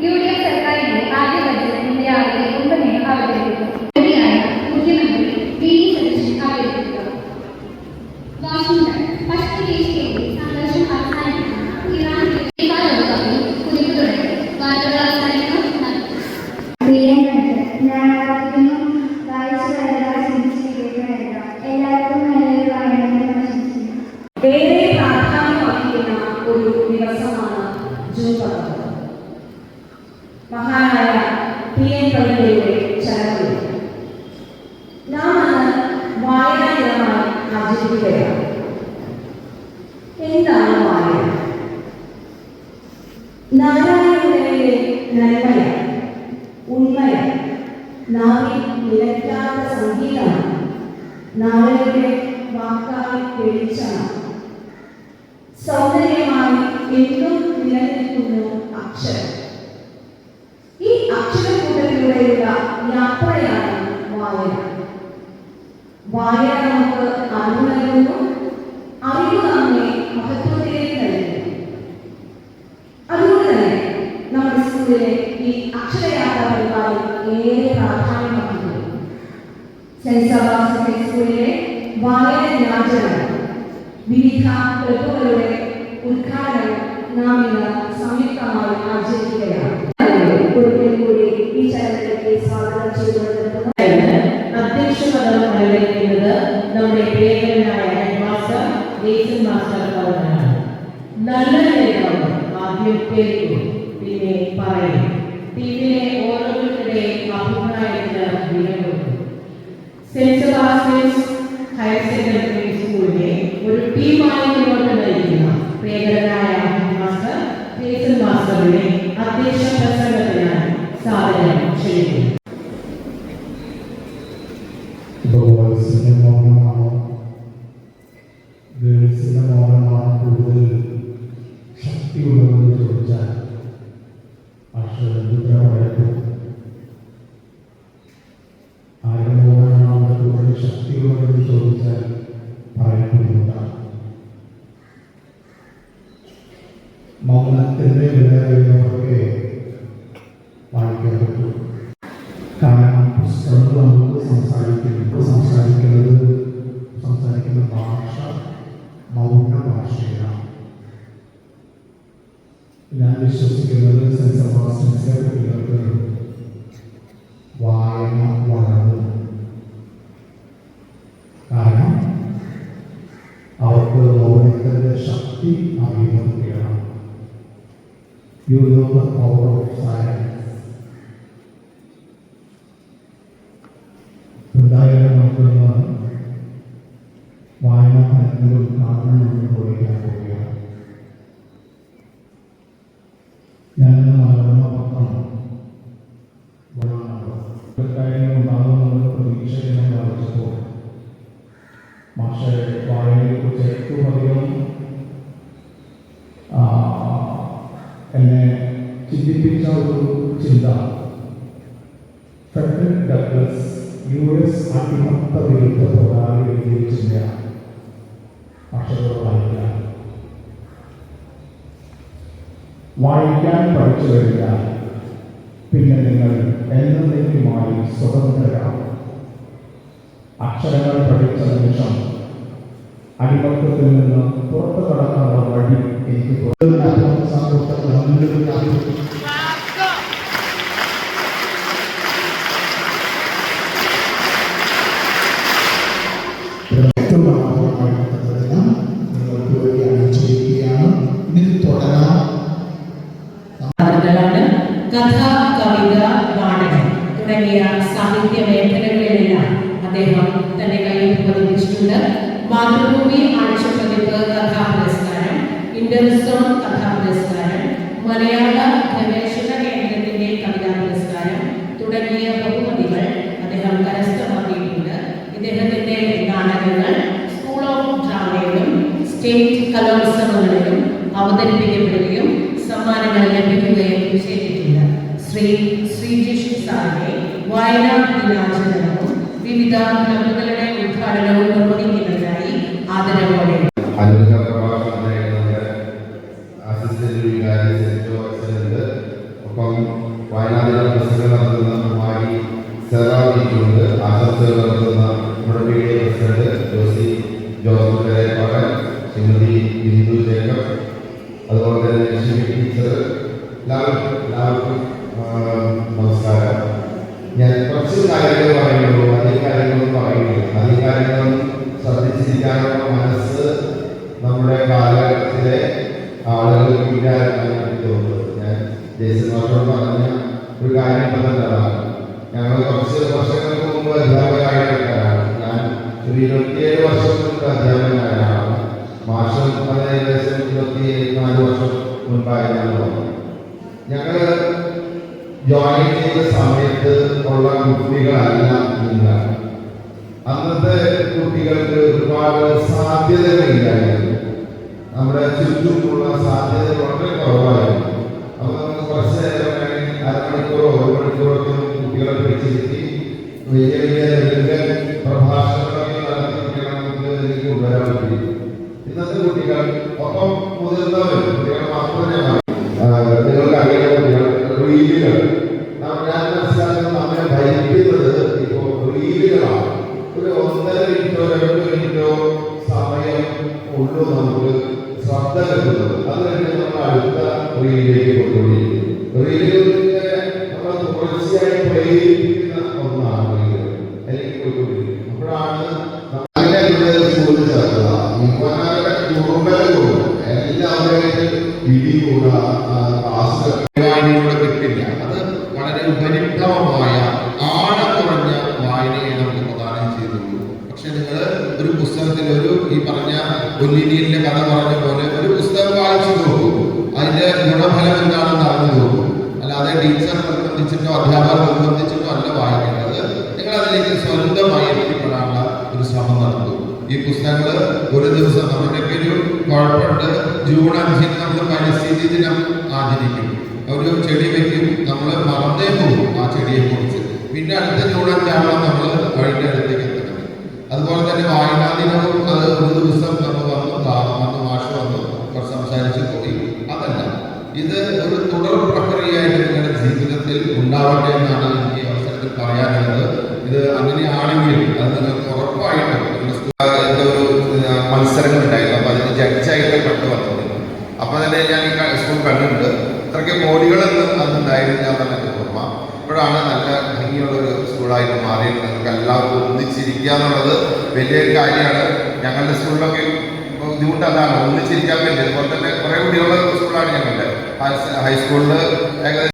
UDF സർക്കാരിന്റെ ആദ്യ budget ഇന്ന് രാവിലെ 9 അവതരിപ്പിക്കും. മുഖ്യമന്ത്രി വി. ഡി. സതീശൻ അവതരിപ്പിക്കുക. വാഷിംഗ്ടൺ പശ്ചിമേഷ്യയിലെ സംഘർഷം അവസാനിപ്പിക്കുന്ന ഇറാനിലെ ലോകകപ്പിൽ കുതിപ്പ് തുടങ്ങി. വാർത്തകൾ അവസാനിക്കുന്നു. ഏറെ പ്രാധാന്യമർഹിക്കുന്ന ഒരു ദിവസമാണ് ജൂൺ 10. മഹാനായ PN പണിക്കരുടെ ചരമദിനം. നാം അന്ന് വായനാ ദിനമായി ആചരിക്കുകയാണ്. എന്താണ് വായന? നാരായണനിലെ നന്മയാണ്, ഉണ്മയാണ്, നാവിൽ നിലയ്ക്കാത്ത സംഗീതമാണ്, നാളെയുടെ വാക്കായി വെളിച്ചമാണ്. സൗന്ദര്യമായി എന്നും നിലനിൽക്കുന്നു അക്ഷരം. ഈ അക്ഷരക്കൂട്ടത്തിലൂടെയുള്ള യാത്രയാണ് വായന. വായന നമുക്ക് അറിവ് നൽകുന്നു, അറിവ് നമ്മെ മഹത്വത്തിലേക്ക് നൽകുന്നു. അതുകൊണ്ട് തന്നെ നമ്മുടെ സ്കൂളിലെ ഈ അക്ഷരയാത്ര പരിപാടി ഏറെ പ്രാധാന്യമർഹിക്കുന്നു. സെന്റ് സെബാസ്റ്റ്യൻ സ്കൂളിലെ വായന ദിനാചരണം വിവിധ ക്ലബ്ബുകളുടെ ഉദ്ഘാടനം നാം ഇന്ന് സംയുക്തമായി ആചരിക്കുകയാണ്. ഒരിക്കൽ കൂടി ഈ ചടങ്ങിലേക്ക് സ്വാഗതം ചെയ്തുകൊണ്ടിരിക്കുന്നത് അധ്യക്ഷപദം അലങ്കരിക്കുന്നത് നമ്മുടെ പ്രിയങ്കരനായ ഹെഡ് മാസ്റ്റർ ജെയ്സൺ മാസ്റ്റർ അവരാണ്. നല്ല നേതാവ് ആദ്യം കേൾക്കും, പിന്നെ പറയും. ടീമിലെ ഓരോരുത്തരുടെയും അഭിപ്രായത്തിന് വില കൊടുക്കും. സെന്റ് സെബാസ്റ്റ്യൻസ് ഹയർ സെക്കൻഡറി സ്കൂളിനെ ഒരു ടീമായി മുന്നോട്ട് നയിക്കുന്ന പ്രിയങ്കരനായ മാസ്റ്റർ ജെയ്സൺ മാസ്റ്ററുടെ അധ്യക്ഷ പ്രസംഗത്തിനായി സാധനം ക്ഷണിക്കുന്നു. കൂടുതൽ ശക്തിയുള്ളതെന്ന് ചോദിച്ചാൽ ആയിരമോഹനമാണ് കൂടുതൽ ശക്തിയുള്ളതെന്ന് ചോദിച്ചാൽ പറയപ്പെടുന്നതാണ്. മൗനത്തിൻ്റെ വില അറിയുന്നവർക്ക് വായിക്കാൻ പറ്റും. കാരണം പുസ്തകങ്ങൾ നമുക്ക് സംസാരിക്കുന്ന ഭാഷ മൗന ഭാഷയാണ്. ഞാൻ വിശ്വസിക്കുന്നത് സെന്റ് സെബാസ്റ്റ്യൻസിലെ കുട്ടികൾക്ക് വായന വളർന്നു. കാരണം അവർക്ക് മൗനത്തിൻ്റെ ശക്തി അറിയുന്ന കുട്ടികളാണ്. You know the power of silence. എന്തായാലും നമുക്കൊന്ന് വായന എന്നൊരു കാരണം നമ്മൾ കുറിക്കാൻ പോവുകയാണ്. ഞാനിന്ന് മനോരമ പത്രം ഉണ്ടാകുമെന്നുള്ള പ്രതീക്ഷയെ ഞാൻ വായിച്ചപ്പോൾ മാഷെ വായനയെക്കുറിച്ച് ഏറ്റവും അധികം എന്നെ ചിന്തിപ്പിച്ച ഒരു ചിന്ത ഫ്രെഡറിക് ഡഗ്ലസ് US അടിമത്ത വിരുദ്ധ പോരാളി എഴുതിയ ചിന്തയാണ്. വായിക്കാൻ പഠിച്ചു കഴിഞ്ഞാൽ പിന്നെ നിങ്ങൾ എന്നേക്കുമായി സ്വതന്ത്രരാകും. അക്ഷരങ്ങൾ പഠിച്ച നിമിഷം അടിമത്തത്തിൽ നിന്ന് പുറത്തു കടക്കാനുള്ള വഴി എനിക്ക് കഥ, കവിത, നാടകം തുടങ്ങിയ സാഹിത്യ മേഖലകളിലെല്ലാം അദ്ദേഹം തന്റെ കയ്യിൽ പതിപ്പിച്ചിട്ടുണ്ട്. മാതൃഭൂമി ആഴ്ചപ്പതിപ്പ് കഥാ പുരസ്കാരം, ഇന്റർസോൺ കഥാ പുരസ്കാരം, മലയാള ഗവേഷണ കേന്ദ്രത്തിന്റെ കവിതാ പുരസ്കാരം തുടങ്ങിയ ബഹുമതികൾ അദ്ദേഹം കരസ്ഥമാക്കിയിട്ടുണ്ട്. ഇദ്ദേഹത്തിന്റെ നാടകങ്ങൾ സ്കൂൾ ഓഫ് ഡ്രാമയിലും സ്റ്റേറ്റ് കലോത്സവങ്ങളിലും അവതരിപ്പിക്കപ്പെടുകയും സമ്മാനങ്ങൾ ലഭിക്കുകയും ചെയ്തിട്ടുണ്ട്. ശ്രീജിഷ് സാറിനെ വായനാ ദിനാചരണവും വിവിധ ക്ലബ്ബുകളുടെ ഉദ്ഘാടനവും നിർവഹിക്കുന്നതിനായി ആദരവോടെ അസിസ്റ്റന്റ് ഒപ്പം വയനാട്ടിലെ പ്രസിഡന്റ് നടത്തുന്ന കുമാരി സെറാവിക്കുണ്ട്, ആശംസകൾ നടത്തുന്ന നമ്മുടെ P T A president Joseph Kareppadan, Shrimati Bindu Jacob, അതുപോലെ തന്നെ ലക്ഷ്മി ടീച്ചർ, എല്ലാവർക്കും നമസ്കാരം. ഞാൻ കുറച്ച് കാര്യങ്ങൾ പറയുള്ളൂ, അധികം കാര്യങ്ങളൊന്നും പറയുന്നില്ല. അധികം കാര്യങ്ങളും ശ്രദ്ധിച്ചിരിക്കാനുള്ള മനസ്സ് നമ്മുടെ കാലഘട്ടത്തിലെ ആളുകൾക്കില്ല എന്നാണ് എനിക്ക് തോന്നുന്നത്. ഞാൻ ദേശീയമാഷോട് പറഞ്ഞ ഒരു കാര്യം പറഞ്ഞതാണ്. ഞങ്ങൾ കുറച്ച് വർഷങ്ങൾക്ക് മുമ്പ് അധ്യാപകരായിട്ടാണ്. ഞാൻ ഒരു 27 വർഷം മുമ്പ് അധ്യാപകനായാണ്. മാഷം അത് ഏകദേശം 24 വർഷം മുൻപായിരുന്നു പറഞ്ഞു. ഞങ്ങൾ ജോയിൻ ചെയ്ത സമയത്ത് ഉള്ള കുട്ടികളല്ല നിങ്ങൾ. അന്നത്തെ കുട്ടികൾക്ക് ഒരുപാട് സാധ്യതകളില്ലായിരുന്നു. നമ്മുടെ ചുറ്റുമുള്ള സാധ്യത വളരെ കുറവായിരുന്നു. അപ്പോൾ നമുക്ക് കുറച്ച് നേരം അരമണിക്കൂറോ 1 മണിക്കൂറൊക്കെ കുട്ടികളെ പിടിച്ചിരുത്തി വലിയ വലിയ പ്രഭാഷണങ്ങളൊക്കെ നടത്തിയിട്ടാണ് നമുക്ക് ഇതിലേക്ക് കൊണ്ടുവരാൻ പറ്റി. ഇന്നത്തെ കുട്ടികൾ ഒപ്പം മുതിർന്നവരും കുട്ടികൾ മാത്രമേ നിങ്ങൾക്ക് അറിയുന്ന കുട്ടികൾ റീലുകൾ ഞാൻ മനസ്സിലാക്കുന്നത് നമ്മെ ഭരിക്കുന്നത് ഇപ്പോൾ റീലുകളാണ്. ഒരു 1.5 മിനിറ്റോ 2 മിനിറ്റോ സമയം ഉള്ളൂ നമുക്ക് ശ്രദ്ധ കിട്ടുന്നത്. അത് കഴിഞ്ഞ് നമ്മൾ അടുത്ത റീലിലേക്ക് കൊണ്ടുപോയിരിക്കും. റീലുകളിലെ നമ്മൾ തുടർച്ചയായി പ്രേരിപ്പിക്കുന്ന ഒന്നാണ് റീലുകൾ അല്ലെങ്കിൽ പോയിക്കൊണ്ടിരിക്കുന്നത്. അപ്പോഴാണ് സ്കൂളിൽ ചേർക്കുക കുറുമ്പലും എല്ലാവരെയും പിടികൂടുക ക്ലാസ്സുകൾ കിട്ടില്ല. അത് വളരെ ഉപരിപ്ലവമായ ആഴം കുറഞ്ഞ വായനയെ നമുക്ക് പ്രദാനം ചെയ്തുള്ളൂ. പക്ഷെ നിങ്ങൾ ഒരു പുസ്തകത്തിൽ ഈ പറഞ്ഞ ഒല്ലിനിയലിന്റെ കഥ പറഞ്ഞ പോലെ ഒരു പുസ്തകം വായിച്ചു നോക്കൂ, അതിന്റെ ഗുണഫലം എന്താണെന്ന് അറിഞ്ഞു നോക്കൂ. അല്ലാതെ ടീച്ചർ നിർബന്ധിച്ചിട്ടോ അധ്യാപകർ നിർബന്ധിച്ചിട്ടോ അല്ല വായിക്കേണ്ടത്. നിങ്ങൾ അതിലേക്ക് സ്വന്തമായി എത്തിപ്പെടാനുള്ള ഒരു ശ്രമം നടത്തും. ഈ പുസ്തകങ്ങൾ ഒരു ദിവസം നമ്മുടെയൊക്കെ ഒരു കുഴപ്പമുണ്ട്. ജൂൺ 5 നമ്മൾ പരിസ്ഥിതി ദിനം ആചരിക്കും. ഒരു ചെടി വെക്കും, നമ്മൾ മറന്നേ പോകും ആ ചെടിയെ കുറിച്ച്. പിന്നെ അടുത്ത ജൂൺ 5 നമ്മൾ വഴിയുടെ അടുത്തേക്ക് എത്തുന്നത്. അതുപോലെ തന്നെ വായനാ ദിനവും അത് ഒരു ദിവസം നമ്മൾ വന്ന് മാഷ വന്നു സംസാരിച്ച് പോയി. അതല്ല, ഇത് ഒരു തുടർ പ്രക്രിയയായിട്ട് നിങ്ങളുടെ ജീവിതത്തിൽ ഉണ്ടാവട്ടെ എന്നാണ് എനിക്ക് അവസരത്തിൽ പറയാനുള്ളത്. ഇത് അങ്ങനെയാണെങ്കിൽ അത് നിങ്ങൾക്ക് ഉറപ്പായിട്ടും മത്സരങ്ങൾ ഉണ്ടായിരുന്നു. അപ്പോൾ അതിന് ജഡ്ജായിട്ട് കണ്ടു വന്നത്. അപ്പോൾ തന്നെ ഞാൻ ഈ സ്കൂൾ കണ്ടിട്ടുണ്ട്. ഇത്രയ്ക്ക് മോഡികളൊന്നും അന്നുണ്ടായിരുന്നു ഞാൻ തന്നെ ഓർമ്മ. ഇപ്പോഴാണ് നല്ല ഭംഗിയുള്ളൊരു സ്കൂളായിട്ട് മാറിയത്. നിങ്ങൾക്ക് എല്ലാവർക്കും ഒന്നിച്ചിരിക്കുക എന്നുള്ളത് വലിയൊരു കാര്യമാണ്. ഞങ്ങളുടെ സ്കൂളിലൊക്കെ ബുദ്ധിമുട്ടതാണ് ഒന്നിച്ചിരിക്കാൻ വേണ്ടി. അതുപോലെ തന്നെ കുറേ കുട്ടികളുള്ള സ്കൂളാണ് ഞങ്ങളുടെ ഹൈസ്കൂളിൽ. ഏകദേശം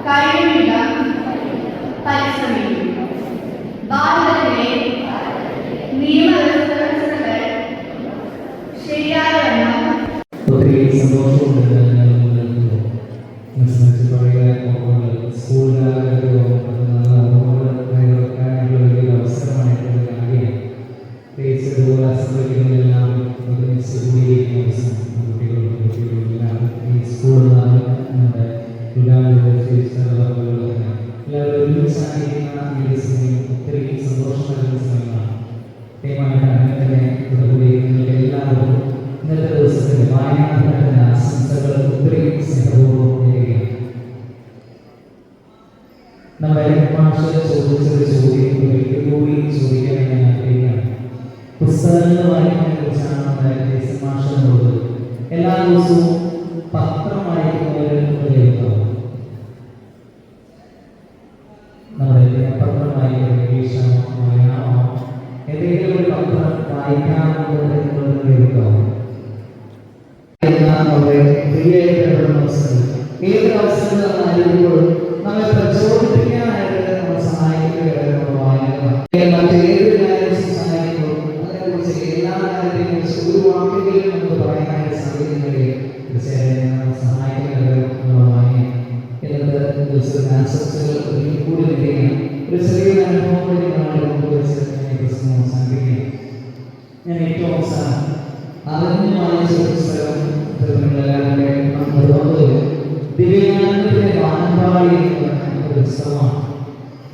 കഴിയുക, പരിശ്രമിക്കുക. ഭാരതത്തിലെ നിയമവ്യവസ്ഥകൾ ശരിയായ ഒത്തിരി സന്തോഷമുണ്ട് സ്കൂൾ അവസരമാണ് ഇതുപോലെ അസംബ്ലികളെല്ലാം ഒരുമിച്ച് കൂടിയിരിക്കുന്ന ദിവസം കുട്ടികളെല്ലാം ഈ സ്കൂളിൽ നമ്മുടെ എല്ലാവരും ഒരുമിച്ചായിരിക്കുന്ന ഈ സമയം ഒത്തിരി സന്തോഷം നൽകുന്ന സമയമാണ്. അങ്ങനെ തന്നെ ഇവിടെ നിങ്ങൾക്ക് എല്ലാവരും ഇന്നത്തെ ദിവസത്തിൽ വായനാദിനത്തിന്റെ ആശംസകൾ ഒത്തിരി സ്നേഹപൂർവ്വം നേരുകയാണ്. നമ്മുടെ മാഷ് ചോദിച്ചൊരു ചോദ്യം ഒരിക്കൽ കൂടി ചോദിക്കാൻ ഞാൻ ആഗ്രഹിക്കുകയാണ്. പുസ്തകങ്ങൾ വായിക്കുന്നതിനെ കുറിച്ചാണ് നമ്മുടെ മാഷ് എല്ലാ ദിവസവും പത്രം വായിക്കുന്നവർ നമ്മുടെ പത്രം വായിക്കുന്ന ഇംഗ്ലീഷാണോ മലയാളമാണോ ഏതെങ്കിലും ഒരു പത്രം വായിക്കാമെന്ന് ഏത് അവസരങ്ങളായിരിക്കുമ്പോഴും നമ്മെ പ്രചോദിപ്പിക്കാനായിട്ട് നമ്മൾ സഹായിക്കുകയാണ് വായന. മറ്റേത് കാര്യം സഹായിക്കുമ്പോൾ അതിനെക്കുറിച്ച് എല്ലാ കാര്യത്തെയും കുറിച്ച് ഒരു വാക്കെങ്കിലും നമുക്ക് പറയാനായിട്ട് സാധിക്കുന്നത് തീർച്ചയായും നമ്മൾ സഹായിക്കുന്നത് വായന. ഇന്നത്തെ ദിവസത്തെ ആശംസകൾ ഒരിക്കൽ കൂടി വരികയാണ്. ഒരു ചെറിയൊരു അനുഭവം കൂടി പങ്കുവെച്ച് പ്രശ്നം അവസാനിപ്പിക്കുകയാണ്. ഞാൻ ഏറ്റവും അവസാനം അറിഞ്ഞു വായിച്ച പുസ്തകം ദിവ്യാനന്ദന്റെ വാനമ്പാടി എന്ന ഒരു പുസ്തകമാണ്.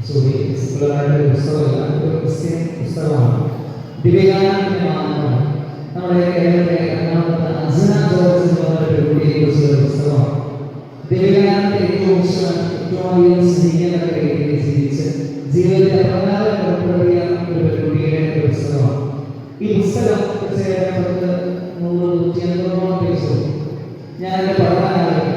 സിംഗിളായിട്ട് പുസ്തകമല്ല, ഒരു ക്രിസ്ത്യൻ പുസ്തകമാണ്. ദിവ്യാനന്ദന്റെ വാനമ്പാടി നമ്മുടെ കേരളത്തിലെ എറണാകുളത്ത് അസന ജോർജ് എന്ന് പറഞ്ഞ പെൺകുട്ടിയെ കുറിച്ചുള്ള പുസ്തകമാണ്. ദിവ്യാനന്ദന്റെ ഏറ്റവും സ്നേഹിതരെ ജീവിച്ച് ജീവിതത്തെ പ്രകാരം പുറപ്പെടുവിയ ഒരു പെൺകുട്ടിയുടെ ഒരു പുസ്തകമാണ്. ഈ പുസ്തകം തീർച്ചയായിട്ടും 100-150 പേജ് ഞാൻ എൻ്റെ പഠനകാലത്ത്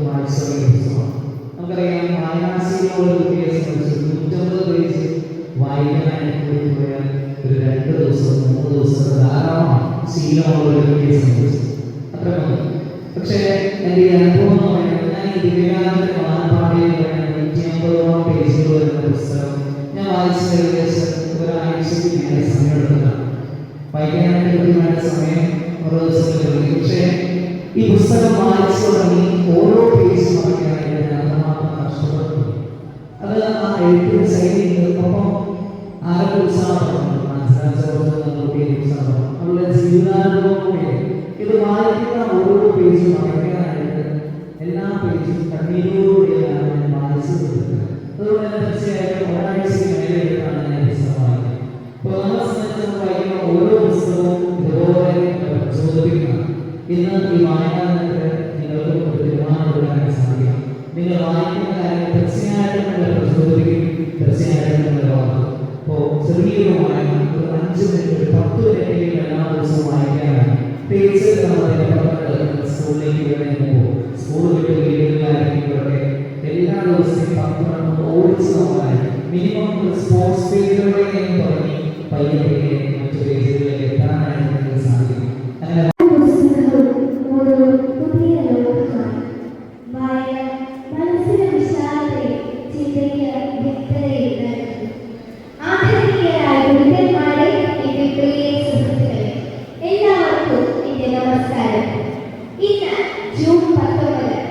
വായിച്ച പുസ്തകമാണ്. നമുക്കറിയാം വായനാശീലമുള്ള കുട്ടിയെ സംബന്ധിച്ച് 150 പേജ് വായിക്കാനായിട്ട് കൂടി പോയാൽ ഒരു 2 ദിവസം 3 ദിവസം ധാരാളമാണ് ശീലമുള്ള ഒരു കുട്ടിയെ സംബന്ധിച്ച്. അത്ര മതി. പക്ഷേ എൻ്റെ ഈ അനുഭവം എന്ന് പറയുന്നത് ഞാൻ ഈ ദിവ്യാനന്ദന്റെ വാനമ്പാടിയിൽ 150 പേജുകൾ വരുന്ന പുസ്തകം ഞാൻ വായിച്ച ഏകദേശം ഒരാഴ്ചയ്ക്ക് മേലെ സമയമെടുത്തതാണ്. വായിക്കാനായിട്ട് കൃത്യമായിട്ട് സമയം ഓരോ ദിവസങ്ങളിൽ. പക്ഷേ ഈ പുസ്തകം വായിച്ചു തുടങ്ങി ഓരോ പേജും വായിക്കാനായിട്ട് ഞാൻ അത്രമാത്രം കഷ്ടപ്പെട്ടു. അത് ആ എഴുത്തിന്റെ ശൈലി ഒപ്പം ആരൊക്കെ ഉത്സാഹപ്പെടുന്നു അവരുടെ ജീവിതാനുഭവം കൂടെ ഇത് വായിക്കുന്ന ഓരോ പേജും വായിക്കാനായിട്ട് എല്ലാ പേജും കണ്ണീരോടുകൂടിയാണ് ഞാൻ വായിച്ചു കൊടുക്കുന്നത്. അതുകൊണ്ട് തന്നെ തീർച്ചയായിട്ടും ഒരാഴ്ചയ്ക്ക് മേലെ എടുത്താണ് ഞാൻ പുസ്തകം വായിക്കുന്നത്. അപ്പോൾ നമ്മളെ സംബന്ധിച്ച് വായിക്കുന്ന ഓരോ പുസ്തകവും ഇതുപോലെ പ്രചോദിപ്പിക്കണം. ഇന്ന് ഈ വായനാദിനത്തിൽ നിങ്ങൾക്ക് ഒരു തീരുമാനമെടുക്കാനായിട്ട് സാധിക്കണം. നിങ്ങൾ വായിക്കുന്ന കാര്യം തീർച്ചയായിട്ടും നിങ്ങളെ പ്രചോദിപ്പിക്കും, തീർച്ചയായിട്ടും നിങ്ങളെ വായിക്കും. അപ്പോൾ ചെറിയൊരു വായന ഒരു 5 മിനിറ്റ് 10 മിനിറ്റ് എല്ലാ ദിവസവും വായിക്കാനാണ്. പ്രത്യേകിച്ച് നമ്മുടെ സ്കൂളിലേക്ക് വരുമ്പോൾ സ്കൂൾ വിട്ട് വീടുകളിലായിരിക്കും എല്ലാ ദിവസവും 10 മിനിറ്റ് ഓടിച്ച് നോക്കാനായി മിനിമം സ്പോർട്സ് പേജുകളെ എന്ന് പറഞ്ഞ് പയ്യെ മറ്റു പേജുകളിലേക്ക് എത്താനായിട്ട് നിങ്ങൾക്ക് സാധിക്കും. അങ്ങനെ എല്ലാവർക്കും എന്റെ നമസ്കാരം. ഇന്ന് ജൂൺ 19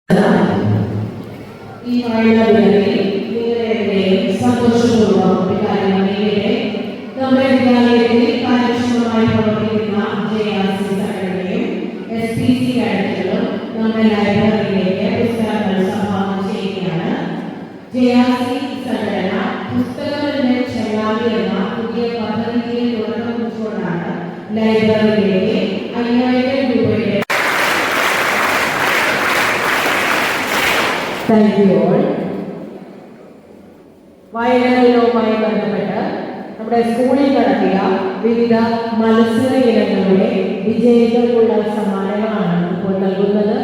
ഈ വായന നിങ്ങളെ സന്തോഷപൂർവ്വം ഒരു കാര്യം അറിയട്ടെ. നമ്മുടെ വിദ്യാലയത്തിൽ കാര്യക്ഷമമായി പ്രവർത്തിക്കുന്ന JRC സംഘടനയും SPC കാഡറ്റുകളും നമ്മുടെ ലൈബ്രറിയിലേക്ക് പുസ്തകങ്ങൾ സംഭാവന ചെയ്യുകയാണ്. JRC സംഘടന പുസ്തകങ്ങളുടെ ചെല്ലാവി എന്ന പുതിയ പദ്ധതിക്ക് തുടക്കം കുറിച്ചുകൊണ്ടാണ് ലൈബ്രറിയിലേക്ക് 5000 രൂപയുടെ വായനാദിനവുമായി ബന്ധപ്പെട്ട് നമ്മുടെ സ്കൂളിൽ നടത്തിയ വിവിധ മത്സര ഇനങ്ങളുടെ വിജയികൾക്കുള്ള സമ്മാനങ്ങളാണ് ഇപ്പോൾ നൽകുന്നത്.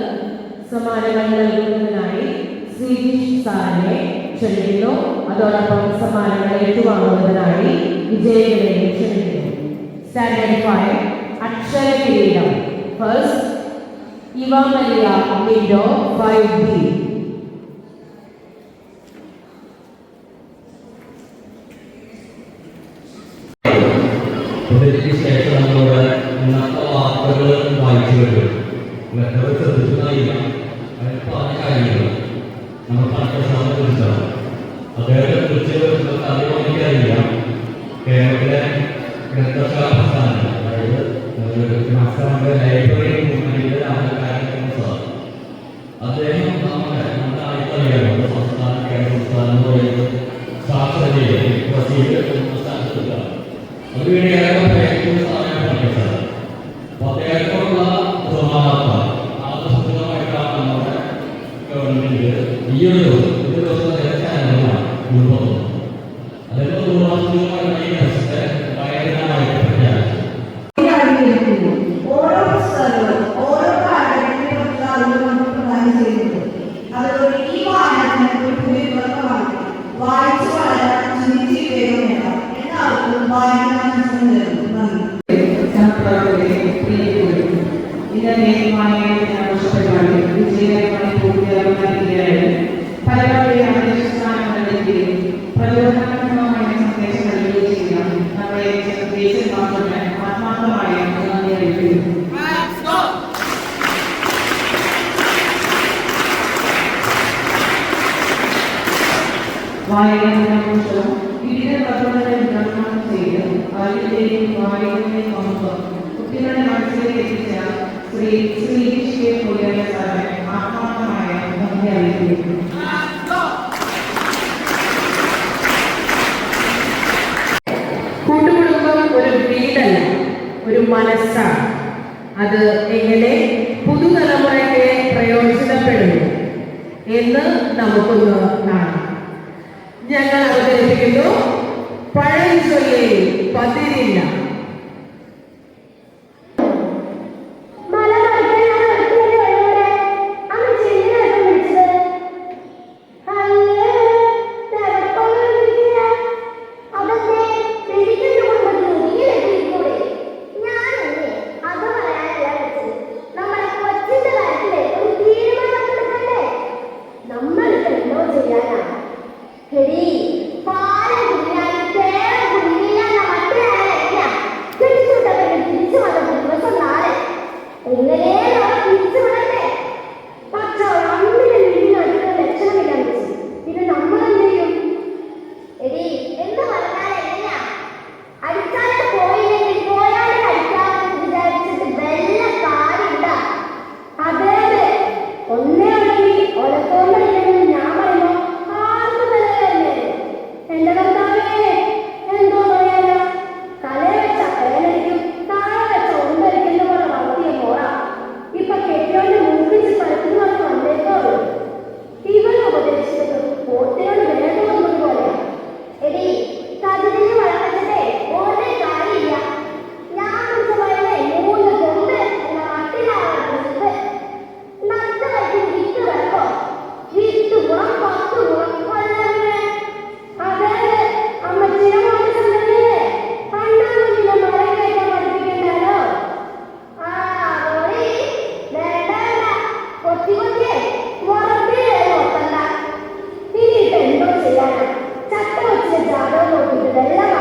സമ്മാനങ്ങൾ നൽകുന്നതിനായി ശ്രീജിഷ് സാറിനെ ക്ഷണിക്കുന്നു. അതോടൊപ്പം സമ്മാനങ്ങൾ ഏറ്റുവാങ്ങുന്നതിനായി വിജയികളെയും ക്ഷണിക്കുന്നു. സ്റ്റാൻഡേർഡ് 5 അക്ഷര കിരീടം ഫസ്റ്റ് ഇവ മരിയ വിൻഡോ 5B. ശേഷം നമ്മളോട് ഇന്നത്തെ വാർത്തകൾ വായിച്ചു വരും. ശ്രദ്ധിക്കുന്നതില്ല അതിൽ പറഞ്ഞ കാര്യങ്ങൾ നമ്മൾ പണപ്രശ്നത്തെ കുറിച്ചാണ്. അദ്ദേഹത്തെ കുറിച്ച് നമുക്ക് അധികം എനിക്കറിയില്ല. കേരളത്തിലെ ഗ്രന്ഥശാല പ്രസ്ഥാനം, അതായത് നമ്മുടെ ലൈബ്രറി മൂവ്മെന്റിന്റെ രാജകാര്യത്തിന് സാർ അദ്ദേഹം നമ്മുടെ ആയിത്തറിയാം. നമ്മുടെ സംസ്ഥാനം കേരള സംസ്ഥാനം എന്ന് പറയുന്നത് സാക്ഷരതയെ സ്ഥാനത്തെടുക്കാം. അതിനുവേണ്ടിയാണ് സാധനങ്ങൾ. അപ്പോൾ അദ്ദേഹത്തോടുള്ള ബഹുമാനാർത്ഥം ആദർശമായിട്ടാണ് നമ്മുടെ ഗവൺമെന്റ് ഈ ഒരു ദിവസം ചാനലാണ് രൂപം. അതിന്റെ പൂർവാധികമായി ഈ ദിവസത്തെ വയനാടായിട്ട് പ്രഖ്യാപിച്ചു. ഓരോ പുസ്തകങ്ങളും ഓരോ കാലഘട്ടത്തിലുള്ള അറിവ് നമുക്ക് പ്രദാനം ചെയ്യുന്നുണ്ട്. അതുകൊണ്ട് ഈ വായനത്തിന് ഒരു പുതിയ തുടക്കമാണ്. വായിച്ചു വളരാൻ ചിന്തിച്ച് വേഗം നേടാം. എല്ലാവർക്കും വായന പ്രചോദനാത്മകമായ സന്ദേശം നൽകുകയും ചെയ്യാം. നമ്മുടെ ആത്മാർത്ഥമായ നന്ദി അറിയിക്കുന്നു. വായനാഘോഷവും വിവിധ പദ്ധതികളെ വിതരണം ചെയ്ത് അറിവിന്റെയും വായനയുടെയും മഹത്വം കുട്ടികളുടെ മനസ്സിലേക്ക് എത്തിച്ച ശ്രീജിഷ് കെ പൊയ്യാല സാറിനെ ആത്മാർത്ഥമായ നന്ദി അറിയിക്കുന്നു. കൂട്ടുകുടുംബം ഒരു വീടല്ല, ഒരു മനസ്സാണ്. അത് എങ്ങനെ പുതുതലമുറയ്ക്ക് പ്രയോജനപ്പെടുന്നു എന്ന് നമുക്കൊന്ന് കാണാം. ഞങ്ങൾ അവതരിപ്പിക്കുന്നു പഴഞ്ചൊല്ലിൽ പതിരില്ല. ചട്ട വെച്ച് ജാതകം നോക്കിയിട്ട് വെള്ളം